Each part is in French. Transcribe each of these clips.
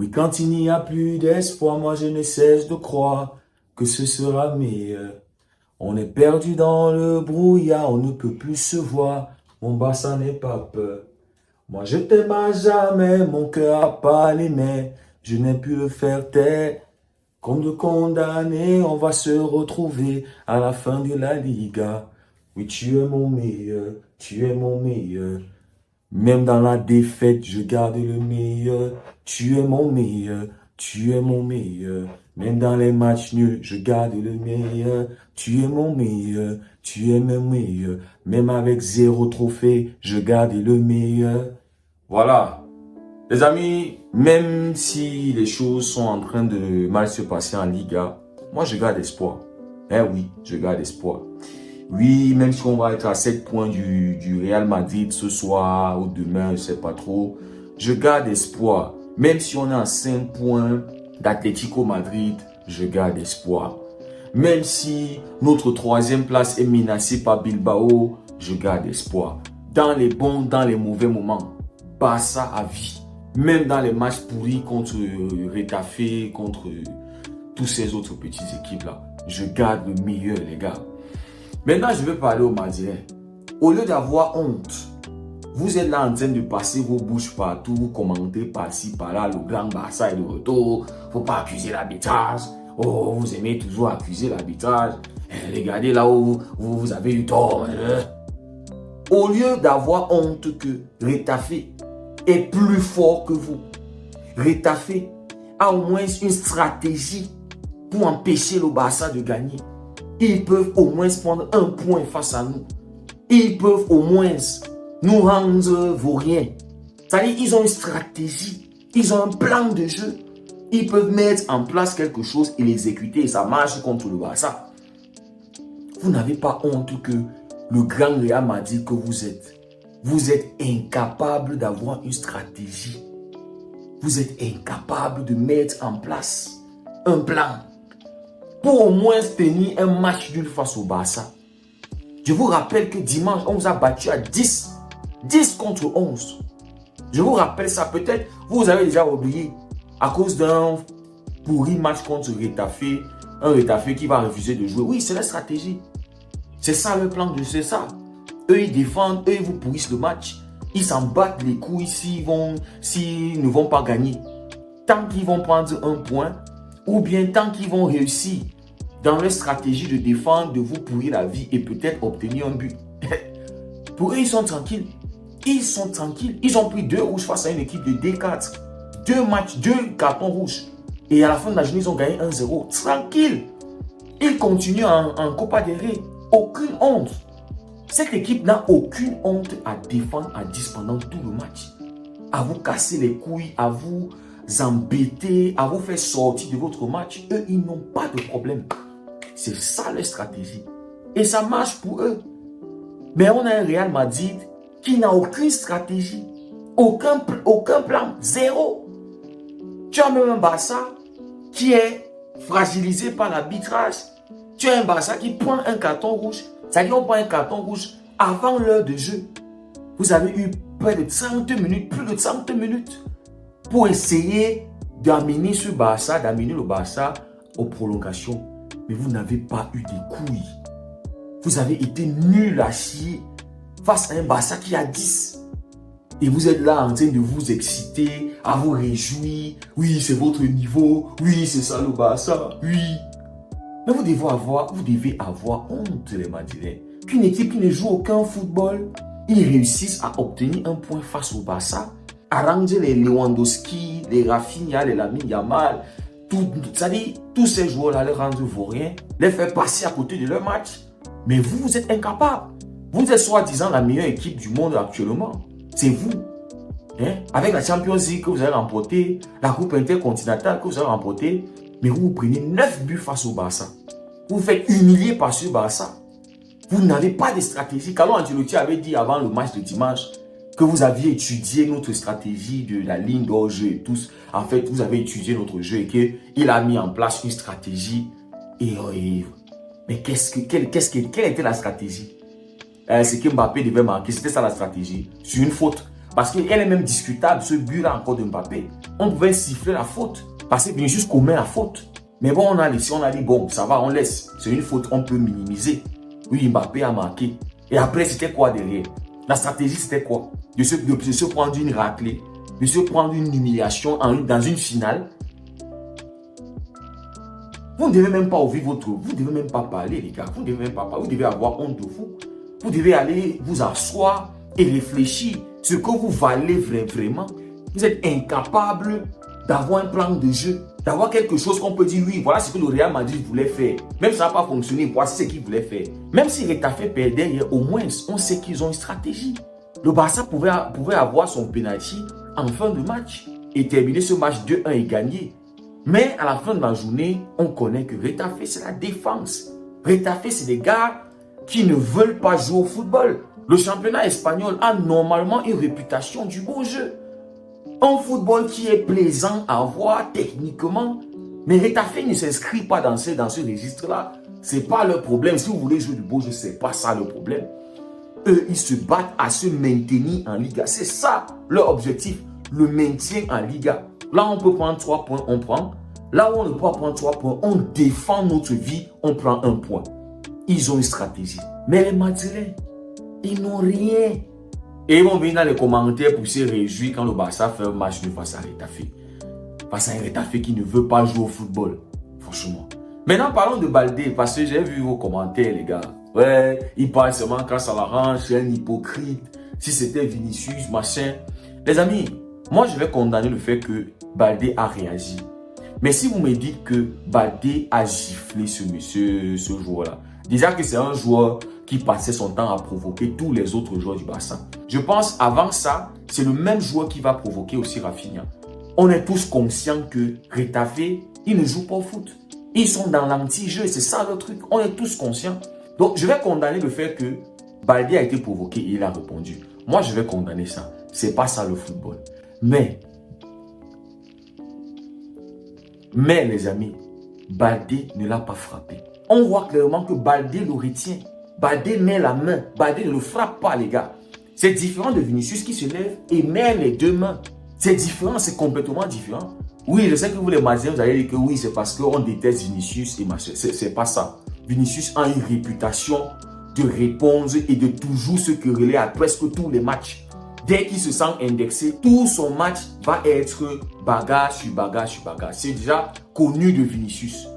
Oui, quand il n'y a plus d'espoir, moi je ne cesse de croire que ce sera meilleur. On est perdu dans le brouillard, on ne peut plus se voir. Mon Barça n'est pas peur. Moi je t'aime à jamais, mon cœur a parlé, mais je n'ai pu le faire taire. Comme de condamné, on va se retrouver à la fin de la Liga. Oui, tu es mon meilleur, tu es mon meilleur. Même dans la défaite, je garde le meilleur. Tu es mon meilleur, tu es mon meilleur. Même dans les matchs nuls, je garde le meilleur. Tu es mon meilleur, tu es mon meilleur. Même avec 0 trophée, je garde le meilleur. Voilà. Les amis, même si les choses sont en train de mal se passer en Liga, moi je garde espoir. Eh oui, je garde espoir. Oui, même si on va être à 7 points du Real Madrid ce soir ou demain, je ne sais pas trop, je garde espoir. Même si on est à 5 points d'Atlético Madrid, je garde espoir. Même si notre 3e place est menacée par Bilbao, je garde espoir. Dans les bons, dans les mauvais moments, Barça à vie. Même dans les matchs pourris contre Retafe, contre tous ces autres petites équipes-là, je garde le meilleur, les gars. Maintenant, je vais parler aux Madrilènes. Au lieu d'avoir honte, vous êtes là en train de passer vos bouches partout, vous commentez par-ci, par-là, le grand Barça est de retour, faut pas accuser l'arbitrage. Oh, vous aimez toujours accuser l'arbitrage. Regardez là où vous avez eu tort. Au lieu d'avoir honte que Retafe est plus fort que vous, Retafe a au moins une stratégie pour empêcher le Barça de gagner. Ils peuvent au moins prendre un point face à nous. Ils peuvent au moins nous rendre vauriens. C'est-à-dire qu'ils ont une stratégie. Ils ont un plan de jeu. Ils peuvent mettre en place quelque chose et l'exécuter. Et ça marche contre le Barça. Vous n'avez pas honte que le grand Real Madrid que vous êtes. Vous êtes incapable d'avoir une stratégie. Vous êtes incapable de mettre en place un plan pour au moins tenir un match nul face au Barça. Je vous rappelle que dimanche, on vous a battu à 10. 10 contre 11. Je vous rappelle ça. Peut-être vous avez déjà oublié à cause d'un pourri match contre Retafe. Un Retafe qui va refuser de jouer. Oui, c'est la stratégie. C'est ça le plan de jeu, c'est ça. Eux, ils défendent, eux, ils vous pourrissent le match. Ils s'en battent les couilles s'ils ne vont pas gagner. Tant qu'ils vont prendre un point, ou bien tant qu'ils vont réussir dans leur stratégie de défendre, de vous pourrir la vie et peut-être obtenir un but. Pour eux, ils sont tranquilles. Ils sont tranquilles. Ils ont pris 2 rouges face à une équipe de D4. 2 matchs, 2 cartons rouges. Et à la fin de la journée, ils ont gagné 1-0. Tranquille. Ils continuent en Copa del Rey. Aucune honte. Cette équipe n'a aucune honte à défendre à 10 pendant tout le match. À vous casser les couilles, à vous embêter, à vous faire sortir de votre match. Eux, ils n'ont pas de problème. C'est ça leur stratégie. Et ça marche pour eux. Mais on a un Real Madrid qui n'a aucune stratégie. Aucun plan. Zéro. Tu as même un Barça qui est fragilisé par l'arbitrage. Tu as un Barça qui prend un carton rouge. C'est-à-dire qu'on prend un carton rouge avant l'heure de jeu. Vous avez eu près de 30 minutes, plus de 30 minutes pour essayer d'amener ce Barça, d'amener le Barça aux prolongations. Mais vous n'avez pas eu des couilles. Vous avez été nul à chier face à un Barça qui a 10. Et vous êtes là en train de vous exciter, à vous réjouir. Oui, c'est votre niveau. Oui, c'est ça le Barça. Oui. Mais vous devez avoir honte, les Madrilènes. Qu'une équipe qui ne joue aucun football, ils réussissent à obtenir un point face au Barça, à rendre les Lewandowski, les Rafinha, les Lamine Yamal, c'est-à-dire tous ces joueurs-là les rendre vauriens, les faire passer à côté de leur match. Mais vous êtes incapables. Vous êtes soi-disant la meilleure équipe du monde actuellement. C'est vous. Avec la Champions League que vous avez remportée, la Coupe intercontinentale que vous avez remportée, mais vous prenez 9 buts face au Barça. Vous vous faites humilier par ce Barça. Vous n'avez pas de stratégie. Carlo Ancelotti avait dit avant le match de dimanche que vous aviez étudié notre stratégie de la ligne d'hors-jeu et tous. En fait, vous avez étudié notre jeu et qu'il a mis en place une stratégie. Mais quelle était la stratégie? C'est que Mbappé devait marquer. C'était ça la stratégie. Sur une faute. Parce qu'elle est même discutable, ce but-là encore de Mbappé. On pouvait siffler la faute. Parce que Vinicius commet la faute. Mais bon, on a dit, bon, ça va, on laisse. C'est une faute, on peut minimiser. Oui, Mbappé a marqué. Et après, c'était quoi derrière? La stratégie, c'était quoi? De se prendre une raclée, de se prendre une humiliation dans une finale. Vous ne devez même pas ouvrir votre... Vous ne devez même pas parler, les gars. Vous ne devez même pas parler. Vous devez avoir honte de vous. Vous devez aller vous asseoir et réfléchir ce que vous valez vraiment. Vous êtes incapable d'avoir un plan de jeu, d'avoir quelque chose qu'on peut dire, oui, voilà ce que le Real Madrid voulait faire. Même si ça n'a pas fonctionné, voici ce qu'il voulait faire. Même si Retafe perdait hier, au moins, on sait qu'ils ont une stratégie. Le Barça pouvait avoir son penalty en fin de match et terminer ce match 2-1 et gagner. Mais à la fin de la journée, on connaît que Retafe, c'est la défense. Retafe, c'est des gars qui ne veulent pas jouer au football. Le championnat espagnol a normalement une réputation du beau jeu. Un football qui est plaisant à voir techniquement. Mais Retafe ne s'inscrit pas dans ce registre-là. Ce n'est pas leur problème. Si vous voulez jouer du beau jeu, ce n'est pas ça le problème. Eux, ils se battent à se maintenir en Liga. C'est ça leur objectif, le maintien en Liga. Là, on peut prendre 3 points, on prend. Là où on ne peut pas prendre 3 points, on défend notre vie, on prend 1 point. Ils ont une stratégie. Mais les Madrilènes, ils n'ont rien. Et ils vont venir dans les commentaires pour se réjouir quand le Barça fait un match face à Retafe. Face à un Retafe qui ne veut pas jouer au football. Franchement. Maintenant, parlons de Baldé, parce que j'ai vu vos commentaires, les gars. Ouais, il parle seulement quand ça l'arrange, c'est un hypocrite. Si c'était Vinicius, machin. Les amis, moi, je vais condamner le fait que Baldé a réagi. Mais si vous me dites que Baldé a giflé ce joueur-là, déjà que c'est un joueur qui passait son temps à provoquer tous les autres joueurs du Barça. Je pense avant ça, c'est le même joueur qui va provoquer aussi Rafinha. On est tous conscients que Retafe, ils ne jouent pas au foot. Ils sont dans l'anti-jeu, c'est ça le truc. On est tous conscients. Donc, je vais condamner le fait que Baldé a été provoqué et il a répondu. Moi, je vais condamner ça. C'est pas ça le football. Mais les amis, Baldé ne l'a pas frappé. On voit clairement que Baldé le retient. Baldé met la main. Baldé ne le frappe pas, les gars. C'est différent de Vinicius qui se lève et met les 2 mains. C'est différent, c'est complètement différent. Oui, je sais que vous les Madrilènes, vous allez dire que oui, c'est parce qu'on déteste Vinicius et machin. C'est pas ça. Vinicius a une réputation de réponse et de toujours se quereller à presque tous les matchs. Dès qu'il se sent indexé, tout son match va être bagarre sur bagarre sur bagarre. C'est déjà connu de Vinicius.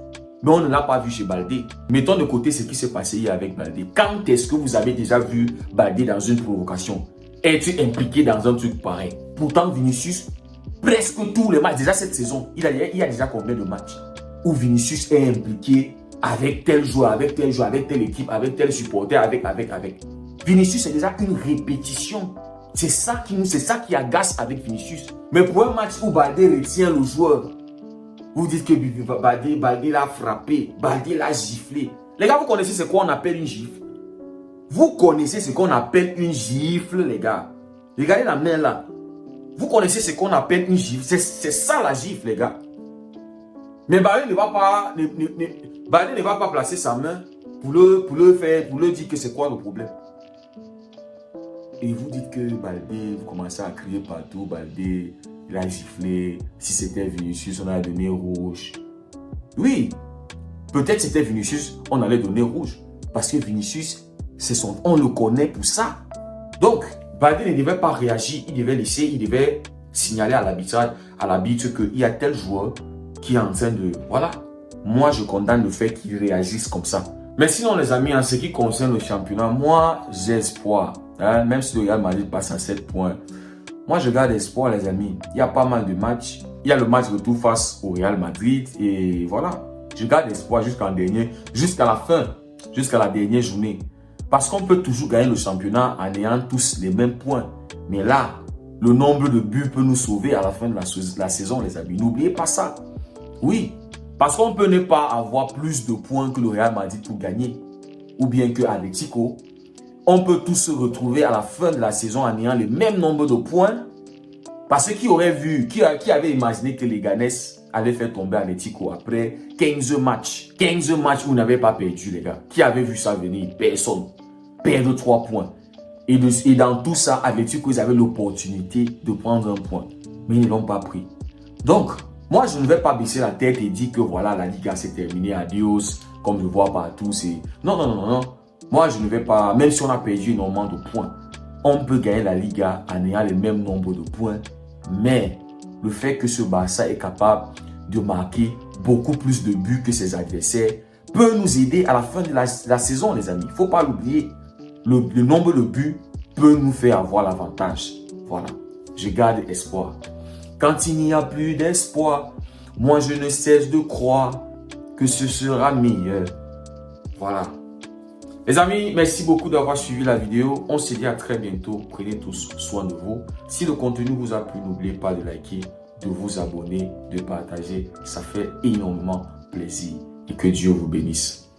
Mais on ne l'a pas vu chez Baldé. Mettons de côté ce qui s'est passé hier avec Baldé. Quand est-ce que vous avez déjà vu Baldé dans une provocation? Être impliqué dans un truc pareil? Pourtant, Vinicius, presque tous les matchs, déjà cette saison, il y a déjà combien de matchs où Vinicius est impliqué avec tel joueur, avec tel joueur, avec telle équipe, avec tel supporter, avec. Vinicius, c'est déjà une répétition. C'est ça qui agace avec Vinicius. Mais pour un match où Baldé retient le joueur, vous dites que Baldé l'a frappé, Baldé l'a giflé. Les gars, vous connaissez ce qu'on appelle une gifle? Vous connaissez ce qu'on appelle une gifle, les gars? Regardez la main là. Vous connaissez ce qu'on appelle une gifle? C'est ça la gifle, les gars. Mais Baldé ne va pas placer sa main pour le dire que c'est quoi le problème. Et vous dites que Baldé, vous commencez à crier partout, Baldé, il a giflé. Si c'était Vinicius, on allait donner rouge. Oui, peut-être c'était Vinicius, on allait donner rouge. Parce que Vinicius, on le connaît pour ça. Donc, Baldé ne devait pas réagir, il devait signaler à l'arbitre qu'il y a tel joueur qui est en train de... Voilà. Moi, je condamne le fait qu'il réagisse comme ça. Mais sinon, les amis, en ce qui concerne le championnat, moi, j'ai espoir. Hein, même si le Real Madrid passe à 7 points. Moi, je garde espoir, les amis. Il y a pas mal de matchs. Il y a le match retour face au Real Madrid. Et voilà. Je garde espoir jusqu'à la fin. Jusqu'à la dernière journée. Parce qu'on peut toujours gagner le championnat en ayant tous les mêmes points. Mais là, le nombre de buts peut nous sauver à la fin de la saison, les amis. N'oubliez pas ça. Oui. Parce qu'on peut ne pas avoir plus de points que le Real Madrid pour gagner. Ou bien que Atlético. On peut tous se retrouver à la fin de la saison en ayant le même nombre de points. Parce que qui avait imaginé que les Ganes allaient faire tomber Atlético après 15 matchs. 15 matchs où vous n'avez pas perdu, les gars. Qui avait vu ça venir? Personne. Perdre 3 points. Et dans tout ça, avec-tu qu'ils avaient l'opportunité de prendre un point. Mais ils ne l'ont pas pris. Donc, moi, je ne vais pas baisser la tête et dire que voilà, la Liga s'est terminée, adios, comme je vois partout. Non, non, non, non, non. Moi, je ne vais pas, même si on a perdu énormément de points, on peut gagner la Liga en ayant le même nombre de points. Mais le fait que ce Barça est capable de marquer beaucoup plus de buts que ses adversaires peut nous aider à la fin de la saison, les amis. Il ne faut pas l'oublier. Le nombre de buts peut nous faire avoir l'avantage. Voilà. Je garde espoir. Quand il n'y a plus d'espoir, moi je ne cesse de croire que ce sera meilleur. Voilà. Les amis, merci beaucoup d'avoir suivi la vidéo. On se dit à très bientôt. Prenez tous soin de vous. Si le contenu vous a plu, n'oubliez pas de liker, de vous abonner, de partager. Ça fait énormément plaisir. Et que Dieu vous bénisse.